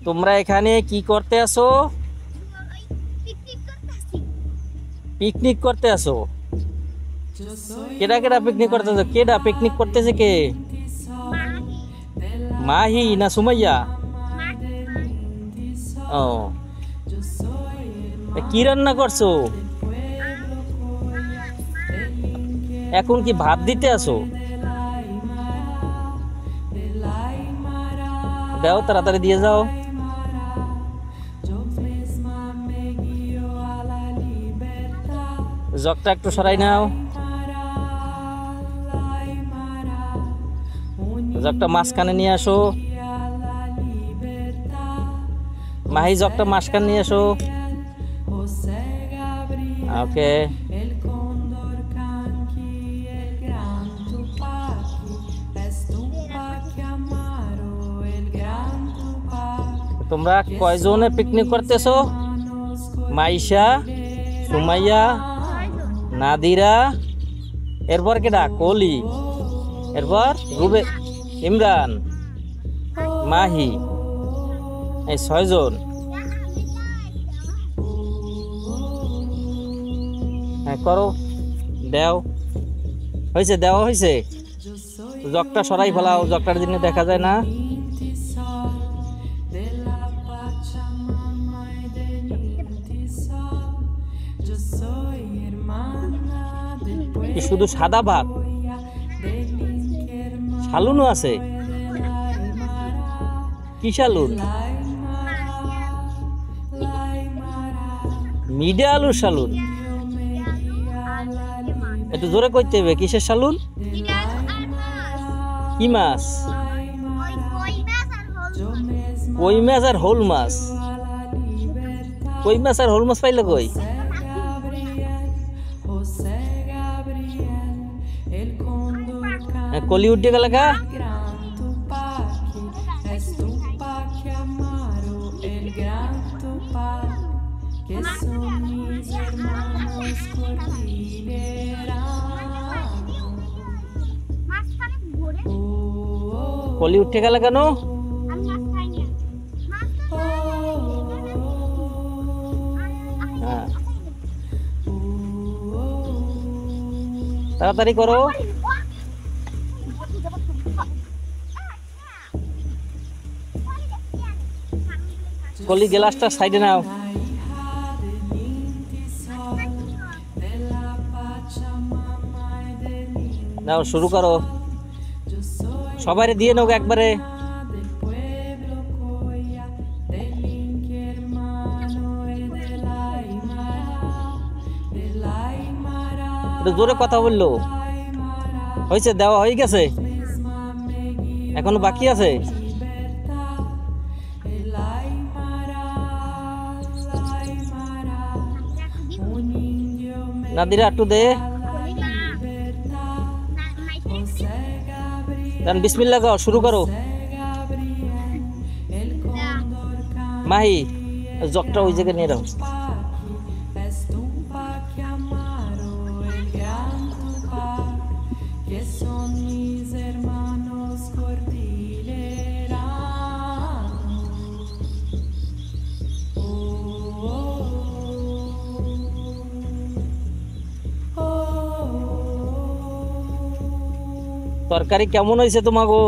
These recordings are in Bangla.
তোমরা এখানে কি করতে আসো? পিকনিক করতে আসো। কেডা কেডা পিকনিক করতেছো? কেডা পিকনিক করতেছে? কে? মাহি না সুমাইয়া? ও, কি রান্না করছো? এখন কি ভাত দিতে আসো? দাও, তাড়াতাড়ি দিয়ে যাও। জগটা একটু সরাই নাও। জগটা মাঝখানে নিয়ে আসো। মাহি, জগটা মাঝখানে নিয়ে আসো। ওকে। তোমরা কয়জনে পিকনিক করতেছো? মাইশা, সুমাইয়া, নাদিরা, এরপর কেডা? কলি, এরপর রুবে, ইমরান, মাহি, এই 6 জন। হ্যাঁ করো, দেও। হয়েছে, দেওয়া হয়েছে। জগটা সরাই ফেলাও, জগটার জন্য দেখা যায় না। শুধু সাদা ভাত? শালুনও আছে? কি শালুন? মিডা আলুর শালুন? একটু জোরে কইতে হবে, কিসের শালুন? কি মাছ? কই মাছ আর হোল মাছ? কই মাছ আর হোল মাছ পাইলে কই? কলি উঠে গেল গা। কলি উঠে গেল কেন? তাড়াতাড়ি করো। কলি গ্লাসটা সাইডে নাও। নাও, শুরু করো। সবাই দিয়ে নাও একবারে। জোরে কথা বললো। হয়েছে, দেওয়া হয়ে গেছে, এখনো বাকি আছে। নাদিরা একটু দে। বিসমিল্লাহ গাও, শুরু করো। মাহি, জগটা ওই জায়গায় নিয়ে রাখো। তরকারি কেমন হয়েছে তোমাগো?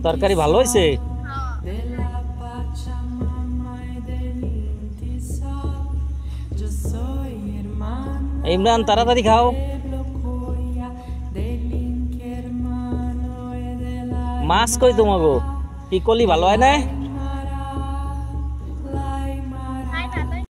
তরকারি ভালো হয়েছে? ইমরান, তাড়াতাড়ি খাও। মাছ কই তোমাগো? কি কলি ভালো হয় না?